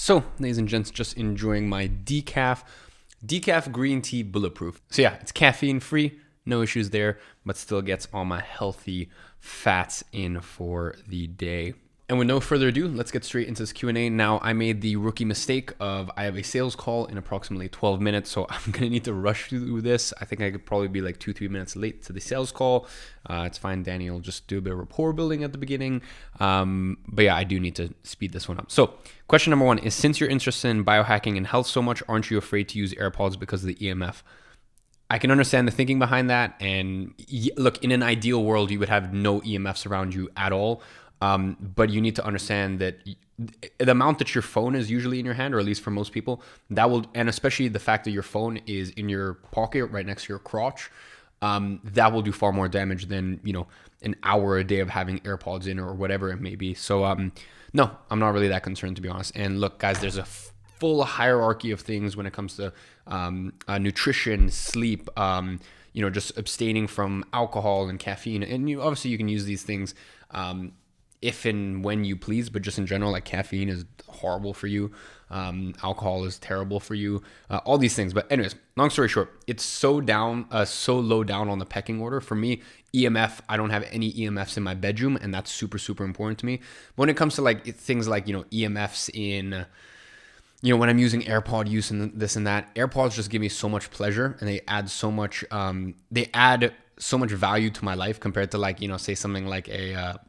So, ladies and gents, just enjoying my decaf green tea bulletproof. So yeah, it's caffeine free, no issues there, but still gets all my healthy fats in for the day. And with no further ado, let's get straight into this Q&A. Now, I made the rookie mistake of I have a sales call in approximately 12 minutes, so I'm going to need to rush through this. I think I could probably be like 2-3 minutes late to the sales call. It's fine, Danny will just do a bit of rapport building at the beginning. But yeah, I do need to speed this one up. So question number one is, since you're interested in biohacking and health so much, aren't you afraid to use Airpods because of the EMF? I can understand the thinking behind that. And look, in an ideal world, you would have no EMFs around you at all. But you need to understand that the amount that your phone is usually in your hand, or at least for most people, that will, and especially the fact that your phone is in your pocket right next to your crotch, that will do far more damage than, an hour a day of having AirPods in or whatever it may be. So, no, I'm not really that concerned, to be honest. And look, guys, there's a full hierarchy of things when it comes to nutrition, sleep, just abstaining from alcohol and caffeine. And obviously you can use these things if and when you please, but just in general, like caffeine is horrible for you. Alcohol is terrible for you. All these things. But anyways, long story short, it's so low down on the pecking order. For me, EMF, I don't have any EMFs in my bedroom, and that's super, super important to me. But when it comes to like things like, EMFs in, when I'm using AirPod use and this and that, AirPods just give me so much pleasure, and they add so much value to my life compared to like, say something like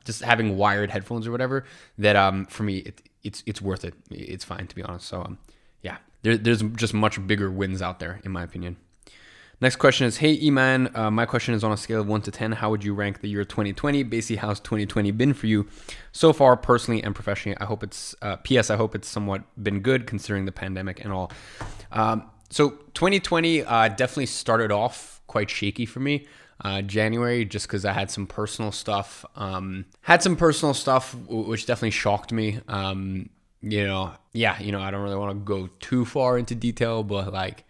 just having wired headphones or whatever, that for me, it's worth it. It's fine, to be honest. So yeah, there's just much bigger wins out there, in my opinion. Next question is, hey Iman, my question is on a scale of 1 to 10, how would you rank the year 2020? Basically, how's 2020 been for you so far, personally and professionally? I hope it's, P.S. I hope it's somewhat been good considering the pandemic and all. So 2020 definitely started off quite shaky for me. January, just because I had some personal stuff, which definitely shocked me. I don't really want to go too far into detail, but like,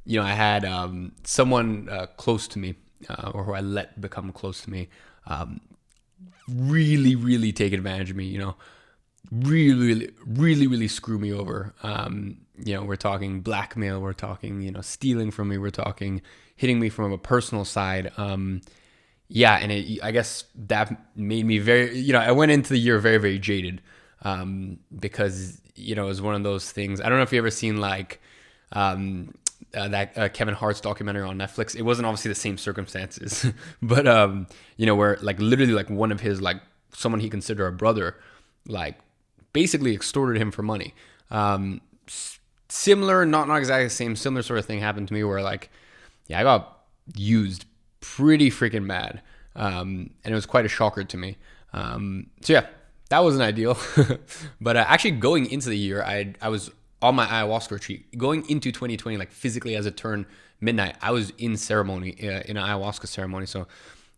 I had someone close to me, or who I let become close to me, really, really take advantage of me, really, really, really screw me over. We're talking blackmail, we're talking, stealing from me, we're talking hitting me from a personal side. And I guess that made me very, I went into the year very, very jaded, because, it was one of those things. I don't know if you ever seen like, that Kevin Hart's documentary on Netflix. It wasn't obviously the same circumstances, but where like literally like one of his, like someone he considered a brother, like basically extorted him for money. Similar, not exactly the same, similar sort of thing happened to me where like, I got used pretty freaking bad, and it was quite a shocker to me. So yeah, that wasn't ideal. But actually going into the year, I was on my ayahuasca retreat. Going into 2020, like physically as it turned midnight, I was in ceremony, in an ayahuasca ceremony. So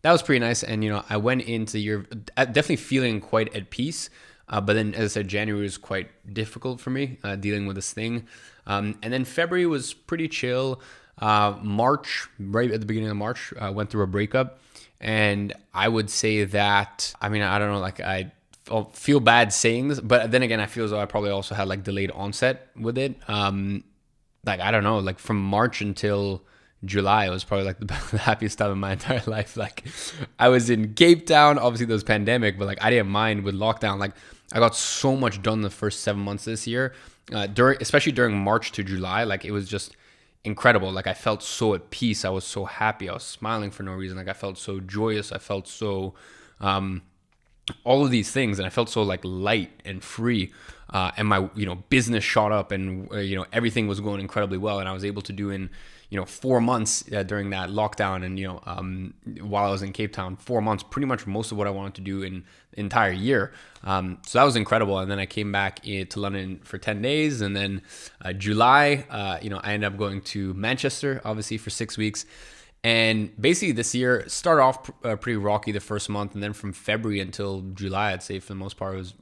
that was pretty nice. And, I went into the year definitely feeling quite at peace. But then, as I said, January was quite difficult for me, dealing with this thing. And then February was pretty chill. March, right at the beginning of March, went through a breakup. And I would say that, I don't know, like I feel bad saying this, but then again, I feel as though I probably also had like delayed onset with it. Like, I don't know, like from March until July, it was probably like the happiest time of my entire life. Like I was in Cape Town, obviously there was pandemic, but like I didn't mind with lockdown. Like I got so much done the first 7 months this year, especially during March to July. Like it was just incredible. Like I felt so at peace. I was so happy. I was smiling for no reason. Like I felt so joyous. I felt so, all of these things, and I felt so like light and free, and my business shot up, and everything was going incredibly well, and I was able to do in 4 months during that lockdown, and while I was in Cape Town, 4 months, pretty much most of what I wanted to do in the entire year. So that was incredible. And then I came back to London for 10 days, and then July, I ended up going to Manchester, obviously for 6 weeks. And basically this year started off pretty rocky the first month, and then from February until July, I'd say for the most part, it was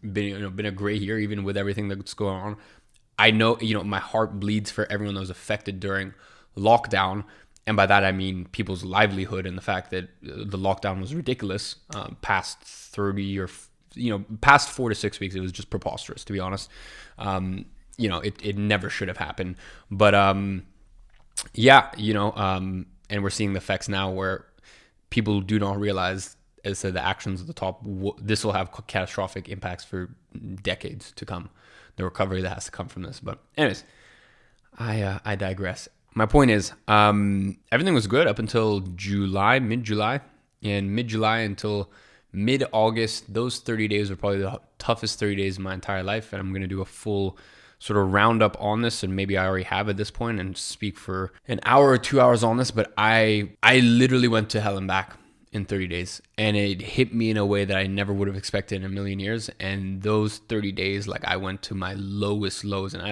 been a great year, even with everything that's going on. I know, my heart bleeds for everyone that was affected during lockdown, and by that I mean people's livelihood and the fact that the lockdown was ridiculous, past 30 or past 4 to 6 weeks, it was just preposterous, to be honest. It never should have happened. But and we're seeing the effects now where people do not realize, as I said, the actions at the top, this will have catastrophic impacts for decades to come. The recovery that has to come from this. But anyways, I digress. My point is, everything was good up until mid-July. And mid-July until mid-August, those 30 days were probably the toughest 30 days of my entire life. And I'm going to do a full sort of roundup on this, and maybe I already have at this point, and speak for an hour or 2 hours on this. But I literally went to hell and back in 30 days, and it hit me in a way that I never would have expected in a million years. And those 30 days, like, I went to my lowest lows, and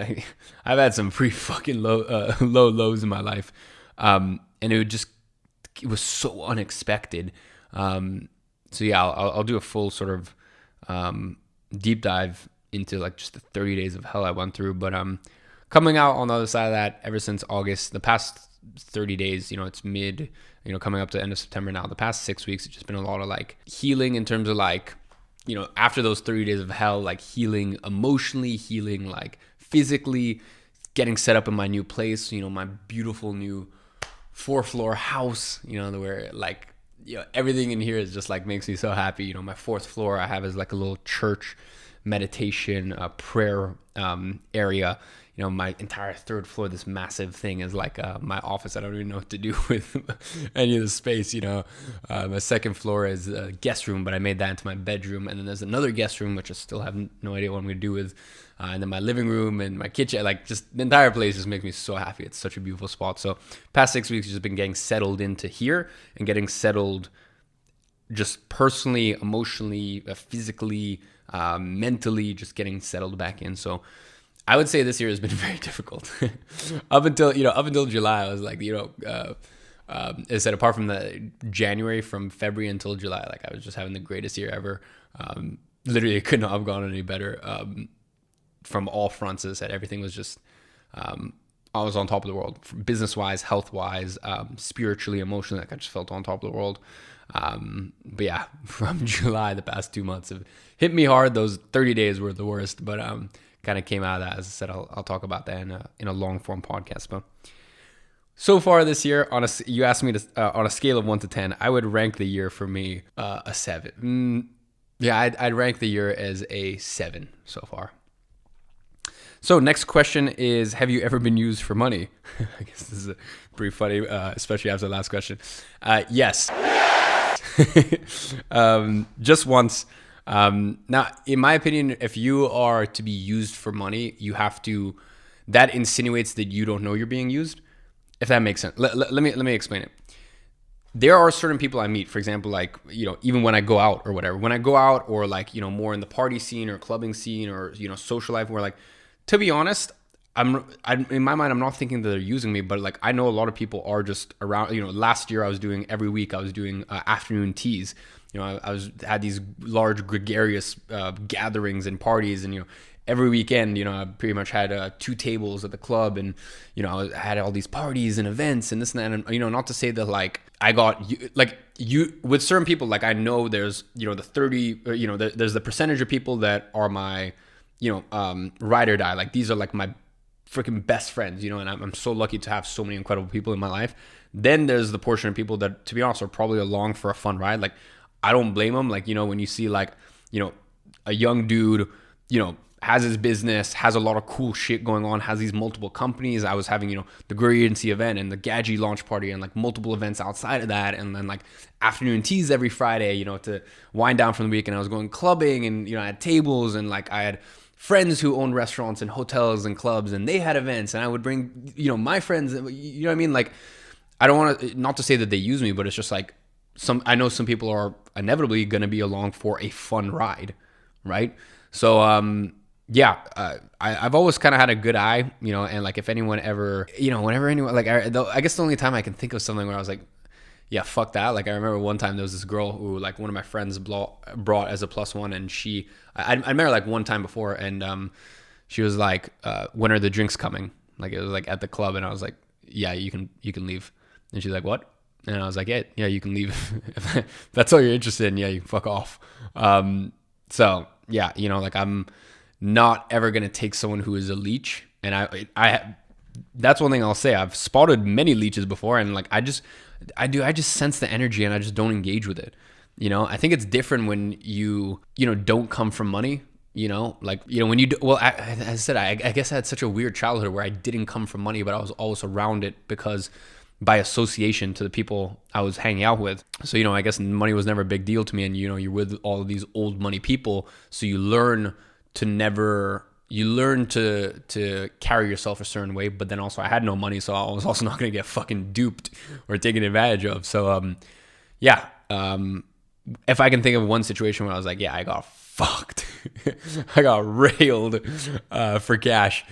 I've had some pretty fucking low lows in my life, and it was so unexpected. So yeah, I'll do a full sort of deep dive into like just the 30 days of hell I went through. But coming out on the other side of that, ever since August, the past 30 days, it's coming up to the end of September now, the past 6 weeks, it's just been a lot of like healing in terms of like, after those 30 days of hell, like healing emotionally, healing like physically, getting set up in my new place, my beautiful new 4-floor house, where like, everything in here is just like makes me so happy. My 4th floor I have is like a little church meditation, prayer area. My entire 3rd floor, this massive thing, is like my office. I don't even know what to do with any of the space. My 2nd floor is a guest room, but I made that into my bedroom. And then there's another guest room, which I still have no idea what I'm going to do with. And then my living room and my kitchen, like just the entire place just makes me so happy. It's such a beautiful spot. So past 6 weeks, just been getting settled into here and getting settled just personally, emotionally, physically, mentally, just getting settled back in. So I would say this year has been very difficult. up until July, I was like, as I said, apart from the January, from February until July, like I was just having the greatest year ever. Literally, it could not have gone any better. From all fronts, as I said, everything was just, I was on top of the world, business-wise, health-wise, spiritually, emotionally. Like I just felt on top of the world. But yeah, from July, the past 2 months have hit me hard. Those 30 days were the worst, but kind of came out of that. As I said, I'll talk about that in a long form podcast. But so far this year, you asked me to on a scale of 1 to 10, I would rank the year for me a 7. I'd rank the year as a 7 so far. So next question is, have you ever been used for money? I guess this is pretty funny, especially after the last question. Yes. Just once. Now, in my opinion, if you are to be used for money, that insinuates that you don't know you're being used, if that makes sense. Let me explain it. There are certain people I meet, for example, like, even when I go out or whatever, or like, more in the party scene or clubbing scene or, social life, where like, to be honest, in my mind, I'm not thinking that they're using me, but like, I know a lot of people are just around. Last year every week I was doing afternoon teas. Had these large gregarious gatherings and parties, and every weekend, I pretty much had 2 tables at the club, and I had all these parties and events and this and that. And not to say that like I got with certain people, like I know there's the 30, there's the percentage of people that are my ride or die. Like these are like my freaking best friends, and I'm so lucky to have so many incredible people in my life. Then there's the portion of people that, to be honest, are probably along for a fun ride. Like I don't blame them. Like, when you see like, a young dude, has his business, has a lot of cool shit going on, has these multiple companies. I was having, the GrowYourAgency event and the Gadzhi launch party and like multiple events outside of that. And then like afternoon teas every Friday, to wind down from the week. And I was going clubbing, and, I had tables, and like I had friends who own restaurants and hotels and clubs, and they had events, and I would bring, my friends, you know what I mean? Like, I don't want to, not to say that they use me, but it's just like I know some people are inevitably going to be along for a fun ride. Right. So, I've always kind of had a good eye, and like if anyone ever, whenever anyone, like I guess the only time I can think of something where I was like, yeah, fuck that. Like I remember one time there was this girl who like one of my friends brought as a +1, and I met her like one time before, and she was like, when are the drinks coming? Like it was like at the club, and I was like, yeah, you can leave. And she's like, what? And I was like, yeah, you can leave. If that's all you're interested in, yeah, you can fuck off. So yeah, like I'm not ever going to take someone who is a leech. And that's one thing I'll say. I've spotted many leeches before, and like I just sense the energy and I just don't engage with it. I think it's different when you don't come from money. When you do, well, as I said, I guess I had such a weird childhood where I didn't come from money, but I was always around it because by association to the people I was hanging out with. So, I guess money was never a big deal to me. And, you're with all of these old money people. So you learn to carry yourself a certain way. But then also I had no money. So I was also not going to get fucking duped or taken advantage of. So, if I can think of one situation where I was like, yeah, I got fucked. I got railed for cash.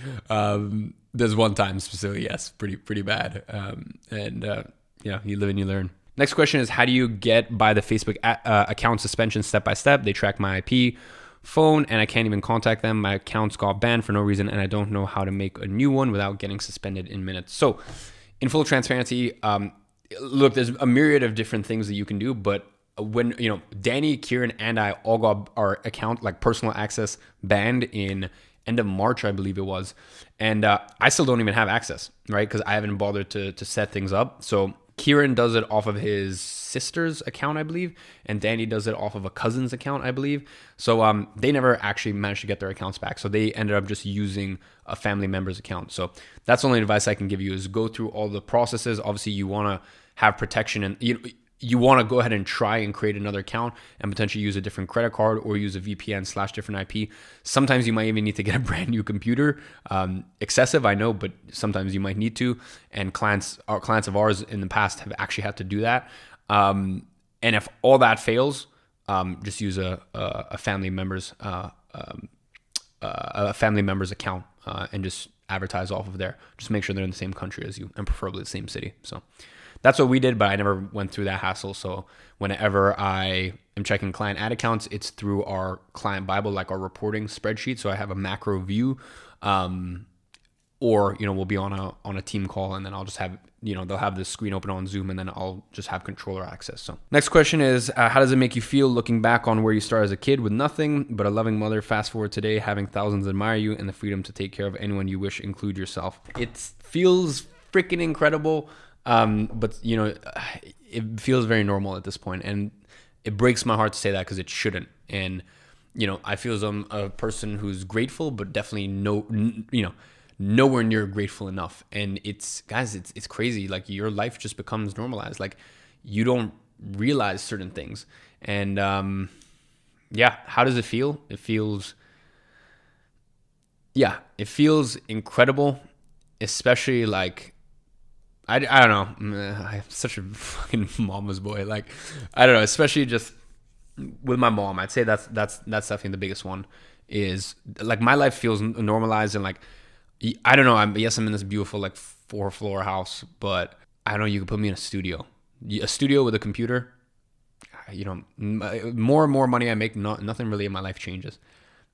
There's one time specifically, yes, pretty bad. You live and you learn. Next question is, how do you get by the Facebook account suspension step by step? They track my IP, phone, and I can't even contact them. My accounts got banned for no reason, and I don't know how to make a new one without getting suspended in minutes. So, in full transparency, look, there's a myriad of different things that you can do, but when Danny, Kieran, and I all got our account, like personal access, banned in end of March, I believe it was, and I still don't even have access, right? Because I haven't bothered to set things up. So Kieran does it off of his sister's account, I believe, and Danny does it off of a cousin's account, I believe. So they never actually managed to get their accounts back. So they ended up just using a family member's account. So that's the only advice I can give you, is go through all the processes. Obviously, you want to have protection, and you want to go ahead and try and create another account and potentially use a different credit card or use a VPN / different IP. Sometimes you might even need to get a brand new computer. Excessive, I know, but sometimes you might need to. And clients of ours in the past have actually had to do that. And if all that fails, just use a family member's account and just advertise off of there. Just make sure they're in the same country as you and preferably the same city. So that's what we did, but I never went through that hassle. So whenever I am checking client ad accounts, it's through our client Bible, like our reporting spreadsheet. So I have a macro view, or we'll be on a team call, and then I'll just have they'll have the screen open on Zoom, and then I'll just have controller access. So next question is, how does it make you feel looking back on where you started as a kid with nothing but a loving mother? Fast forward today, having thousands admire you and the freedom to take care of anyone you wish, include yourself. It feels freaking incredible. But it feels very normal at this point, and it breaks my heart to say that because it shouldn't. And I feel as I'm a person who's grateful, but definitely nowhere near grateful enough. And it's crazy. Like, your life just becomes normalized. Like, you don't realize certain things. And how does it feel? It feels incredible, especially like. I don't know. I'm such a fucking mama's boy. Like, I don't know. Especially just with my mom, I'd say that's definitely the biggest one. Is like, my life feels normalized, and like, I don't know. I'm in this beautiful like 4-floor house, but I don't know. You could put me in a studio with a computer. More and more money I make, nothing really in my life changes,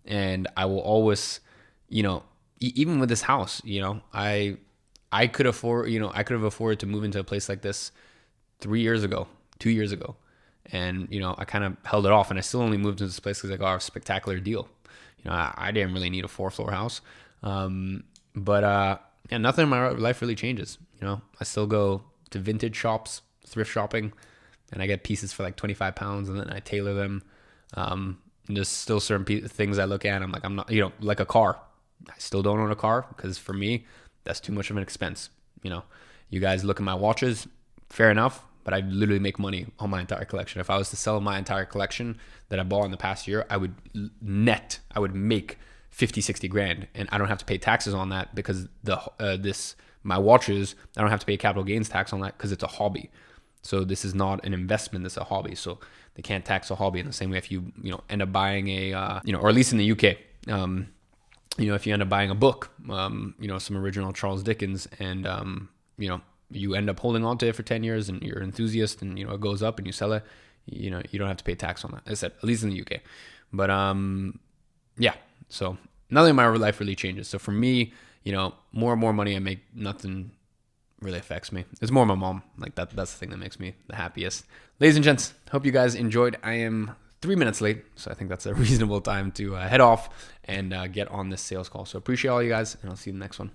and I will always, even with this house, I could have afforded to move into a place like this 2 years ago. And, I kind of held it off, and I still only moved into this place because I got a spectacular deal. I didn't really need a 4-floor house. But nothing in my life really changes. I still go to vintage shops, thrift shopping, and I get pieces for like 25 pounds, and then I tailor them. And there's still certain things I look at, and I'm like, I'm not, like a car. I still don't own a car because for me, that's too much of an expense. You guys look at my watches, fair enough, but I literally make money on my entire collection. If I was to sell my entire collection that I bought in the past year, I would make 50, 60 grand, and I don't have to pay taxes on that because my watches, I don't have to pay capital gains tax on that because it's a hobby. So this is not an investment, this is a hobby. So they can't tax a hobby in the same way if you end up buying or at least in the UK, if you end up buying a book, some original Charles Dickens, and, you end up holding on to it for 10 years and you're an enthusiast, and, it goes up and you sell it, you don't have to pay tax on that. I said, at least in the UK. But, so nothing in my life really changes. So for me, more and more money I make, nothing really affects me. It's more my mom. Like, that's the thing that makes me the happiest. Ladies and gents, hope you guys enjoyed. I am 3 minutes late. So I think that's a reasonable time to head off and get on this sales call. So appreciate all you guys, and I'll see you in the next one.